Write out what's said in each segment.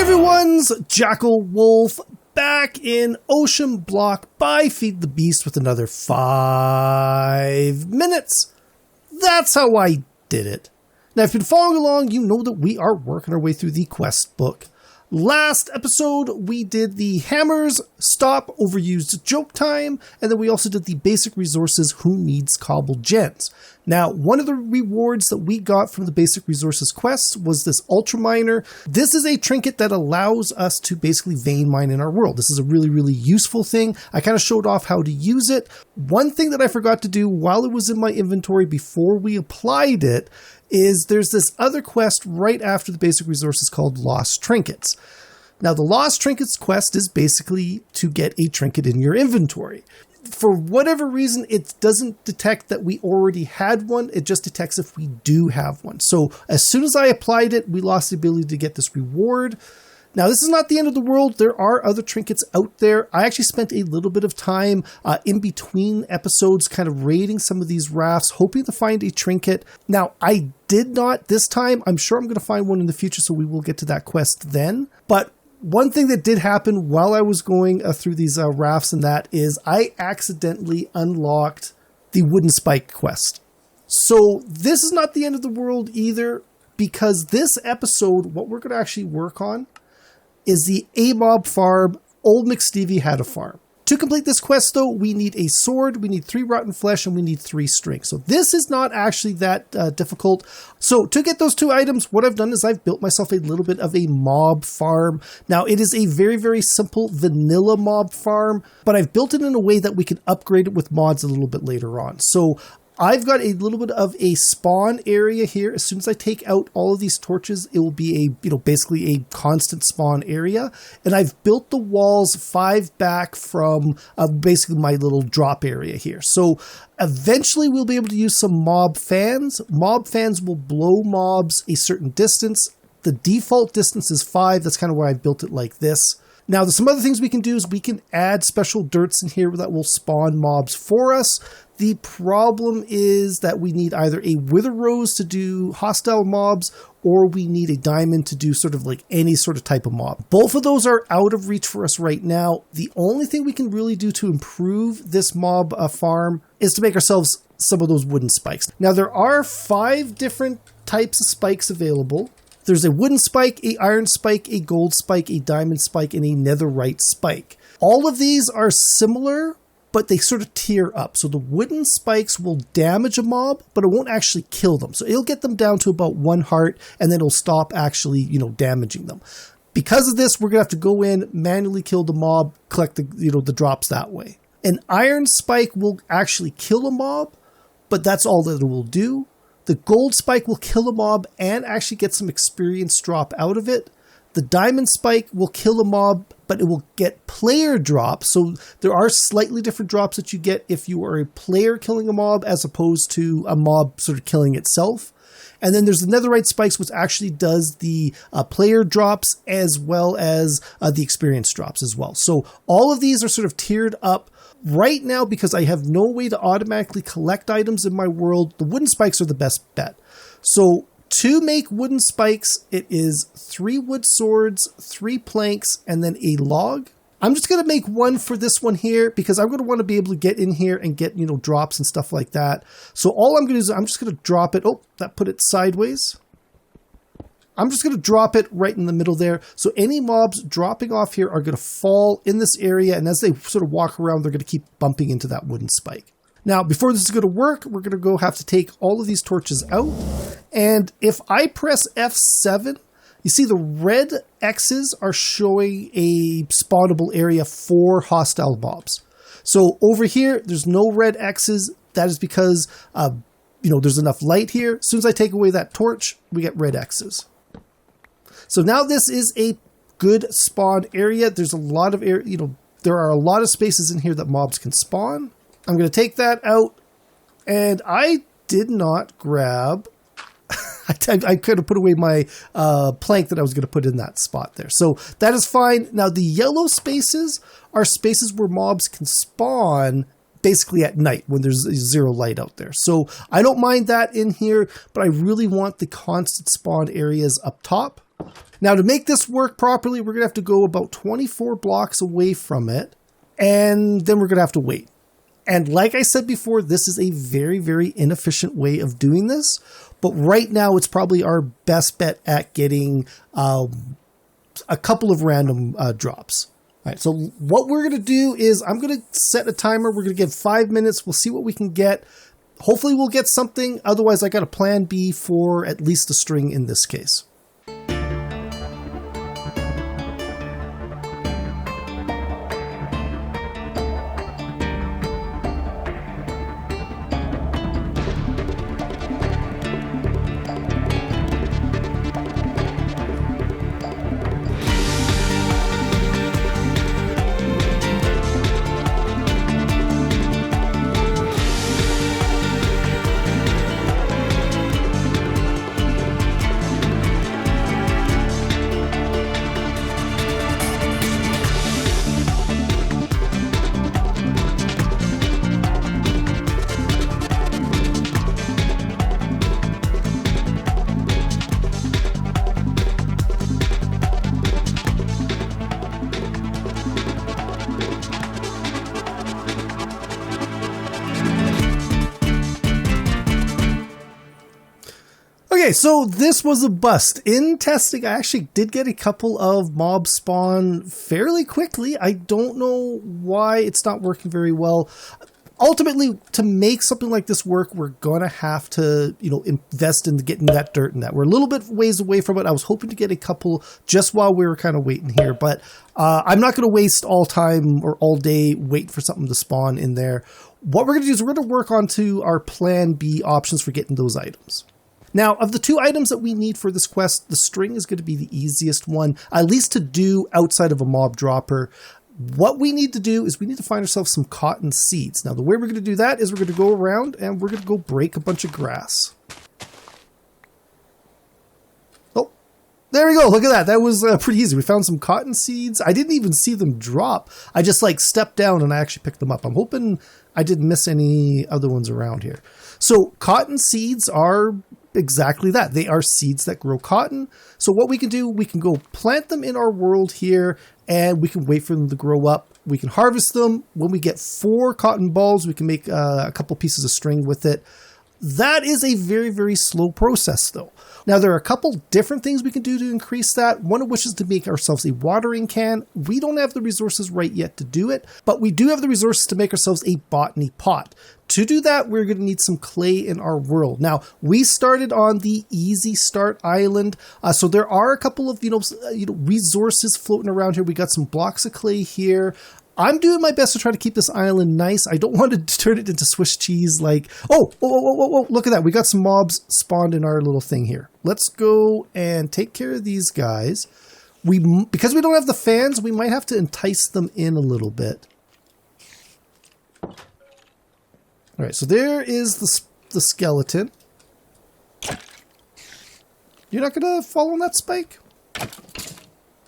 Everyone's Jackel Wolf back in Oceanblock by Feed the Beast with another 5 minutes. That's how I did it. Now, if you've been following along, you know that we are working our way through the quest book. Last episode, we did the Hammers Stop Overused Joke Time, and then we also did the Basic Resources Who Needs Cobble Gens. Now, one of the rewards that we got from the Basic Resources quest was this Ultra Miner. This is a trinket that allows us to basically vein mine in our world. This is a really, really useful thing. I kind of showed off how to use it. One thing that I forgot to do while it was in my inventory before we applied it is there's this other quest right after the Basic Resources called Lost Trinkets. Now, the Lost Trinkets quest is basically to get a trinket in your inventory. For whatever reason, it doesn't detect that we already had one. It just detects if we do have one. So as soon as I applied it, we lost the ability to get this reward. Now, this is not the end of the world. There are other trinkets out there. I actually spent a little bit of time in between episodes kind of raiding some of these rafts, hoping to find a trinket. Now, I did not this time. I'm sure I'm going to find one in the future, so we will get to that quest then. But one thing that did happen while I was going through these rafts and that is I accidentally unlocked the Wooden Spike quest. So this is not the end of the world either, because this episode, what we're going to actually work on is the A-Mob farm. Old McStevie had a farm. To complete this quest, though, we need a sword, we need 3 rotten flesh, and we need 3 string. So this is not actually that difficult. So to get those 2 items, what I've done is I've built myself a little bit of a mob farm. Now, it is a very, very simple vanilla mob farm, but I've built it in a way that we can upgrade it with mods a little bit later on. So I've got a little bit of a spawn area here. As soon as I take out all of these torches, it will be basically a constant spawn area. And I've built the walls 5 back from basically my little drop area here. So eventually we'll be able to use some mob fans. Mob fans will blow mobs a certain distance. The default distance is 5. That's kind of why I built it like this. Now, there's some other things we can do is we can add special dirts in here that will spawn mobs for us. The problem is that we need either a wither rose to do hostile mobs, or we need a diamond to do sort of like any sort of type of mob. Both of those are out of reach for us right now. The only thing we can really do to improve this mob farm is to make ourselves some of those wooden spikes. Now, there are 5 different types of spikes available. There's a wooden spike, a iron spike, a gold spike, a diamond spike, and a netherite spike. All of these are similar, but they sort of tier up. So the wooden spikes will damage a mob, but it won't actually kill them. So it'll get them down to about 1 heart, and then it'll stop actually, damaging them. Because of this, we're going to have to go in, manually kill the mob, collect the drops that way. An iron spike will actually kill a mob, but that's all that it will do. The gold spike will kill a mob and actually get some experience drop out of it. The diamond spike will kill a mob, but it will get player drops. So there are slightly different drops that you get if you are a player killing a mob as opposed to a mob sort of killing itself. And then there's the netherite spikes, which actually does the player drops as well as the experience drops as well. So all of these are sort of tiered up. Right now, because I have no way to automatically collect items in my world, the wooden spikes are the best bet. So to make wooden spikes, it is 3 wood swords, 3 planks, and then a log. I'm just going to make 1 for this one here because I'm going to want to be able to get in here and get, drops and stuff like that. So all I'm going to do is I'm just going to drop it. Oh, that put it sideways. I'm just going to drop it right in the middle there. So any mobs dropping off here are going to fall in this area. And as they sort of walk around, they're going to keep bumping into that wooden spike. Now, before this is going to work, we're going to have to take all of these torches out. And if I press F7, you see the red X's are showing a spawnable area for hostile mobs. So over here, there's no red X's. That is because, there's enough light here. As soon as I take away that torch, we get red X's. So now this is a good spawn area. There's a lot of there are a lot of spaces in here that mobs can spawn. I'm going to take that out, and I did not grab. I could have put away my plank that I was going to put in that spot there. So that is fine. Now the yellow spaces are spaces where mobs can spawn basically at night when there's 0 light out there. So I don't mind that in here, but I really want the constant spawn areas up top. Now, to make this work properly, we're going to have to go about 24 blocks away from it, and then we're going to have to wait. And like I said before, this is a very, very inefficient way of doing this. But right now, it's probably our best bet at getting a couple of random drops. All right, so what we're going to do is I'm going to set a timer. We're going to give 5 minutes. We'll see what we can get. Hopefully, we'll get something. Otherwise, I got a plan B for at least a string in this case. Okay, so this was a bust. In testing, I actually did get a couple of mobs spawn fairly quickly. I don't know why it's not working very well. Ultimately, to make something like this work, we're going to have to, invest in getting that dirt and that. We're a little bit ways away from it. I was hoping to get a couple just while we were kind of waiting here, but I'm not going to waste all time or all day waiting for something to spawn in there. What we're going to do is we're going to work onto our plan B options for getting those items. Now, of the two items that we need for this quest, the string is going to be the easiest one, at least to do outside of a mob dropper. What we need to do is we need to find ourselves some cotton seeds. Now, the way we're going to do that is we're going to go around and we're going to go break a bunch of grass. Oh, there we go. Look at that. That was pretty easy. We found some cotton seeds. I didn't even see them drop. I just stepped down and I actually picked them up. I'm hoping I didn't miss any other ones around here. So cotton seeds are exactly that. They are seeds that grow cotton. So what we can do, we can go plant them in our world here and we can wait for them to grow up. We can harvest them. When we get 4 cotton balls, we can make a couple pieces of string with it. That is a very, very slow process though. Now there are a couple different things we can do to increase that. One of which is to make ourselves a watering can. We don't have the resources right yet to do it, but we do have the resources to make ourselves a Botnay Pot. To do that, we're going to need some clay in our world. Now, we started on the easy start island, so there are a couple of resources floating around here. We got some blocks of clay here. I'm doing my best to try to keep this island nice. I don't want to turn it into Swiss cheese oh, look at that. We got some mobs spawned in our little thing here. Let's go and take care of these guys. Because we don't have the fans, we might have to entice them in a little bit. All right, so there is the skeleton. You're not going to fall on that spike?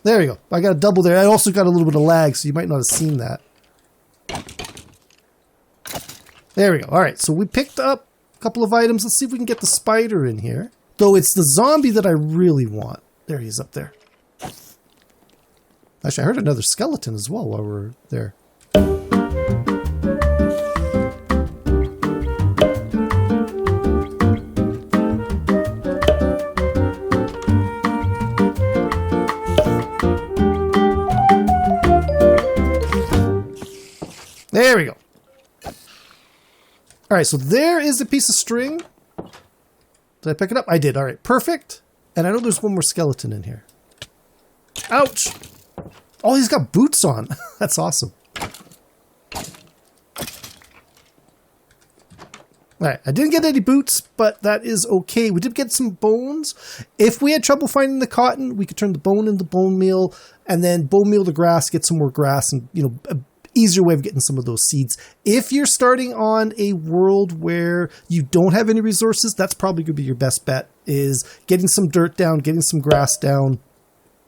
There you go. I got a double there. I also got a little bit of lag, so you might not have seen that. There we go. All right, so we picked up a couple of items. Let's see if we can get the spider in here. Though it's the zombie that I really want. There he is up there. Actually, I heard another skeleton as well while we're there. There we go. All right, so there is a piece of string. Did I pick it up? I did. All right, perfect. And I know there's one more skeleton in here. Ouch. Oh, he's got boots on. That's awesome. All right, I didn't get any boots, but that is okay. We did get some bones. If we had trouble finding the cotton, we could turn the bone into bone meal, and then bone meal to grass, get some more grass, and, a easier way of getting some of those seeds. If you're starting on a world where you don't have any resources, that's probably going to be your best bet, is getting some dirt down, getting some grass down,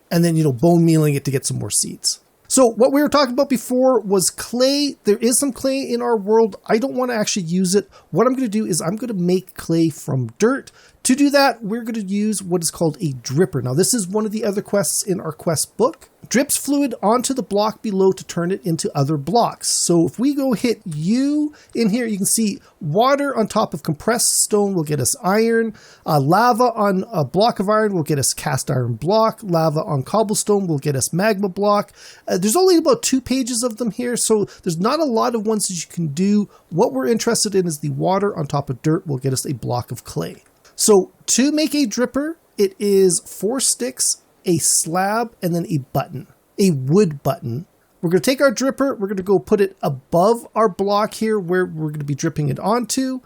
and then, bone mealing it to get some more seeds. So what we were talking about before was clay. There is some clay in our world. I don't want to actually use it. What I'm going to do is I'm going to make clay from dirt To do that, we're going to use what is called a dripper. Now, this is one of the other quests in our quest book. Drips fluid onto the block below to turn it into other blocks. So if we go hit U in here, you can see water on top of compressed stone will get us iron. Lava on a block of iron will get us cast iron block. Lava on cobblestone will get us magma block. There's only about 2 pages of them here, so there's not a lot of ones that you can do. What we're interested in is the water on top of dirt will get us a block of clay. So to make a dripper, it is 4 sticks, a slab, and then a button, a wood button. We're going to take our dripper, we're going to go put it above our block here where we're going to be dripping it onto.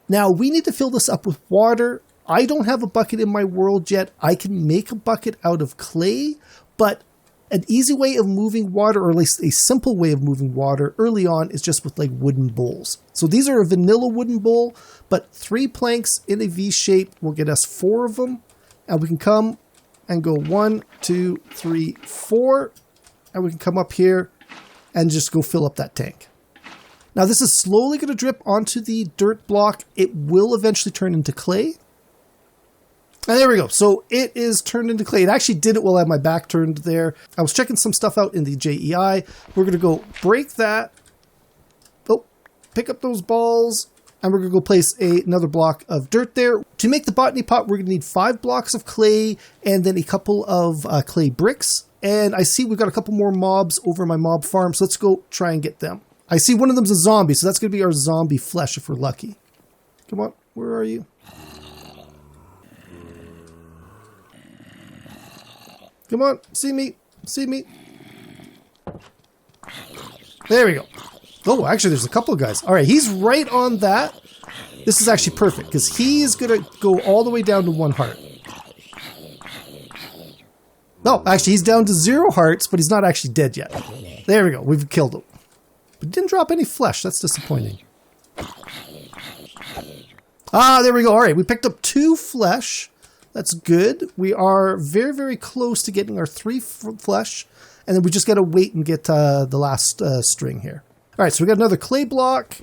Now we need to fill this up with water. I don't have a bucket in my world yet. I can make a bucket out of clay, but an easy way of moving water, or at least a simple way of moving water early on, is just with like wooden bowls. So these are a vanilla wooden bowl, but 3 planks in a V shape will get us 4 of them. And we can come and go 1, 2, 3, 4. And we can come up here and just go fill up that tank. Now this is slowly going to drip onto the dirt block. It will eventually turn into clay. And there we go. So it is turned into clay. It actually did it while I had my back turned there. I was checking some stuff out in the JEI. We're going to go break that. Oh, pick up those balls. And we're going to go place another block of dirt there. To make the Botnay Pot, we're going to need 5 blocks of clay and then a couple of clay bricks. And I see we've got a couple more mobs over my mob farm. So let's go try and get them. I see one of them's a zombie. So that's going to be our zombie flesh if we're lucky. Come on. Where are you? Come on, see me, see me. There we go. Oh, actually, there's a couple of guys. All right, he's right on that. This is actually perfect because he is going to go all the way down to 1 heart. No, actually, he's down to 0 hearts, but he's not actually dead yet. There we go. We've killed him. But didn't drop any flesh. That's disappointing. Ah, there we go. All right, we picked up 2 flesh. That's good. We are very, very close to getting our 3 flesh. And then we just got to wait and get the last string here. All right, so we got another clay block.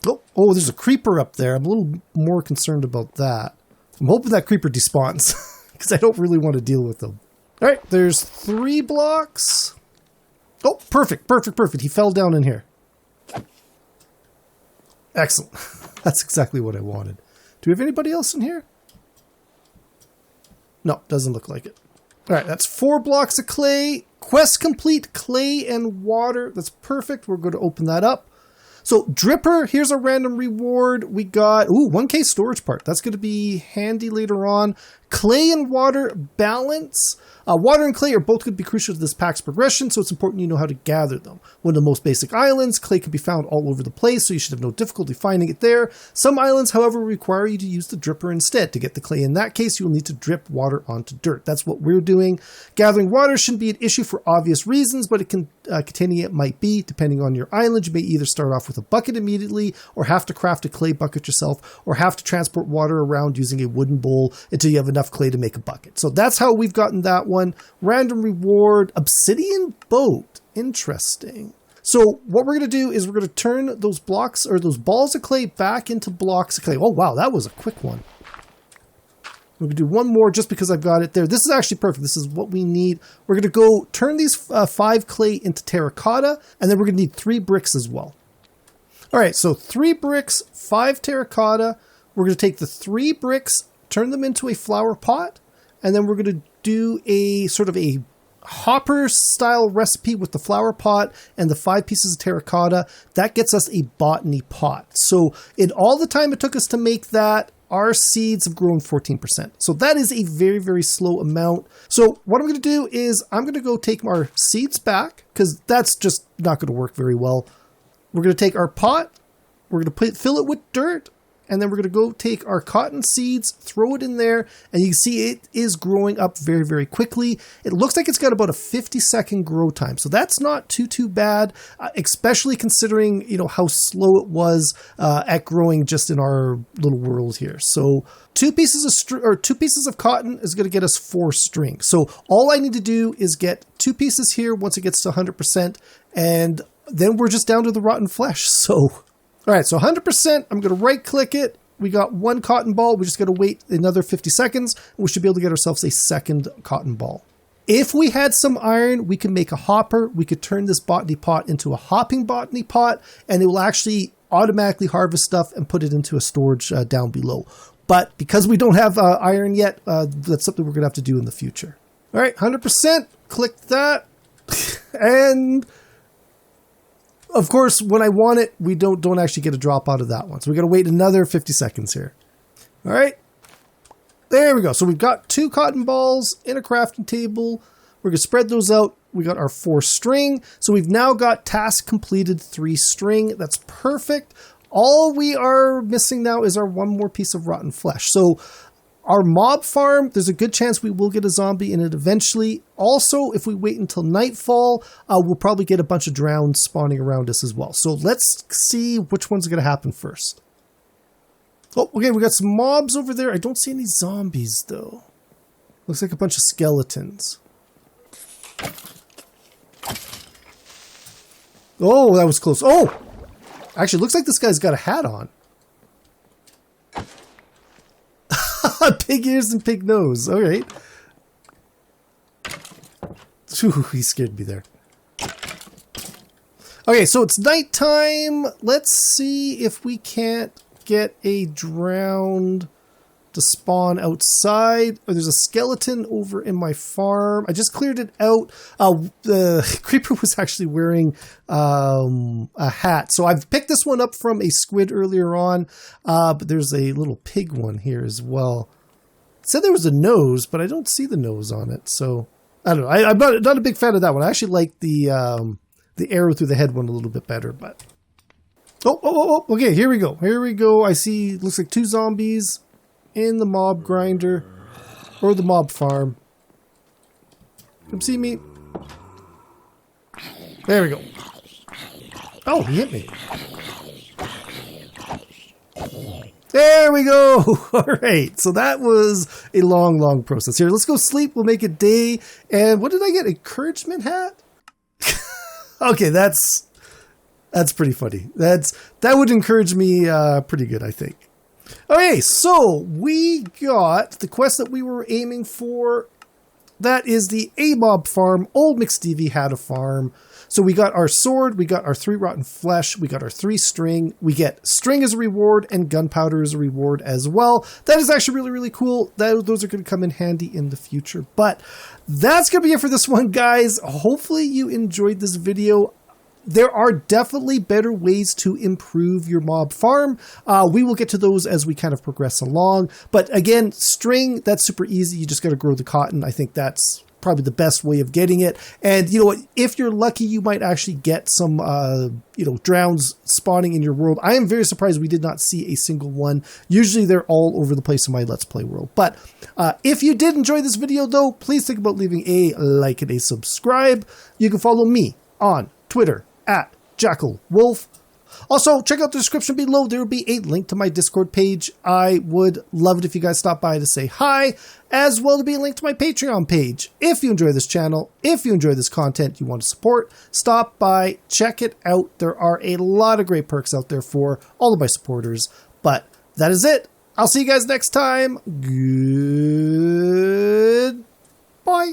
Oh, there's a creeper up there. I'm a little more concerned about that. I'm hoping that creeper despawns because I don't really want to deal with them. All right, there's 3 blocks. Oh, perfect, perfect, perfect. He fell down in here. Excellent. That's exactly what I wanted. Do we have anybody else in here? No, doesn't look like it. All right, that's 4 blocks of clay. Quest complete, clay and water. That's perfect. We're going to open that up. So dripper, here's a random reward. We got, 1K storage part. That's going to be handy later on. Clay and water balance. Water and clay are both going to be crucial to this pack's progression, so it's important you know how to gather them. One of the most basic islands, clay can be found all over the place, so you should have no difficulty finding it there. Some islands, however, require you to use the dripper instead. To get the clay in that case, you will need to drip water onto dirt. That's what we're doing. Gathering water shouldn't be an issue for obvious reasons, but containing it might be. Depending on your island, you may either start off with a bucket immediately, or have to craft a clay bucket yourself, or have to transport water around using a wooden bowl until you have enough clay to make a bucket. So that's how we've gotten that one. Random reward, obsidian boat. Interesting. So what we're going to do is we're going to turn those blocks or those balls of clay back into blocks of clay. Oh, wow, that was a quick one. We're going to do one more just because I've got it there. This is actually perfect. This is what we need. We're going to go turn these 5 clay into terracotta, and then we're going to need 3 bricks as well. All right, so 3 bricks, 5 terracotta. We're going to take the 3 bricks, turn them into a flower pot, and then we're going to do a sort of a hopper style recipe with the flower pot and the 5 pieces of terracotta. That gets us a Botnay Pot. So in all the time it took us to make that, our seeds have grown 14%. So that is a very, very slow amount. So what I'm going to do is I'm going to go take our seeds back because that's just not going to work very well. We're going to take our pot, we're going to fill it with dirt, and then we're going to go take our cotton seeds, throw it in there, and you can see it is growing up very, very quickly. It looks like it's got about a 50-second grow time. So that's not too bad, especially considering, how slow it was at growing just in our little world here. So 2 pieces of cotton is going to get us 4 string. So all I need to do is get 2 pieces here once it gets to 100%, and then we're just down to the rotten flesh. So all right, so 100%, I'm going to right-click it, We got one cotton ball. We just got to wait another 50 seconds. And we should be able to get ourselves a second cotton ball. If we had some iron, we could make a hopper. We could turn this Botnay pot into a hopping Botnay pot, and it will actually automatically harvest stuff and put it into a storage down below. But because we don't have iron yet, that's something we're going to have to do in the future. All right, 100%. Click that. And of course, when I want it, we don't actually get a drop out of that one. So we got to wait another 50 seconds here. All right. There we go. So we've got 2 cotton balls in a crafting table. We're going to spread those out. We got our 4 string. So we've now got task completed 3 string. That's perfect. All we are missing now is our 1 more piece of rotten flesh. So our mob farm, there's a good chance we will get a zombie in it eventually. Also, if we wait until nightfall, we'll probably get a bunch of drowns spawning around us as well. So let's see which one's going to happen first. Oh, okay, we got some mobs over there. I don't see any zombies, though. Looks like a bunch of skeletons. Oh, that was close. Oh! Actually, looks like this guy's got a hat on. Pig ears and pig nose. All right. Ooh, he scared me there. Okay, so it's nighttime. Let's see if we can't get a drowned to spawn outside. Oh, there's a skeleton over in my farm. I just cleared it out. The creeper was actually wearing a hat. So I've picked this one up from a squid earlier on, but there's a little pig one here as well. It said there was a nose, but I don't see the nose on it. So I don't know. I'm not a big fan of that one. I actually like the arrow through the head one a little bit better, but Oh, okay, here we go. Here we go. I see, looks like 2 zombies in the mob grinder, or the mob farm. Come see me. There we go. Oh, he hit me. There we go. All right, so that was a long process. Here, let's go sleep. We'll make it day. And what did I get? Encouragement hat? Okay, that's pretty funny. That would encourage me pretty good, I think. Okay, so we got the quest that we were aiming for. That is the A-Mob farm. Old McStevie had a farm. So we got our sword, we got our 3 rotten flesh, we got our 3 string. We get string as a reward and gunpowder as a reward as well. That is actually really cool. Those are going to come in handy in the future. But that's going to be it for this one, guys. Hopefully you enjoyed this video. There are definitely better ways to improve your mob farm. We will get to those as we kind of progress along. But again, string, that's super easy. You just got to grow the cotton. I think that's probably the best way of getting it. And you know what? If you're lucky, you might actually get some, drowns spawning in your world. I am very surprised we did not see a single one. Usually they're all over the place in my Let's Play world. But if you did enjoy this video, though, please think about leaving a like and a subscribe. You can follow me on Twitter at Jackel Wolf. Also, check out the description below. There will be a link to my Discord page. I would love it if you guys stop by to say hi, as well to be a link to my Patreon page. If you enjoy this channel, if you enjoy this content you want to support, stop by, check it out. There are a lot of great perks out there for all of my supporters. But that is it. I'll see you guys next time. Goodbye.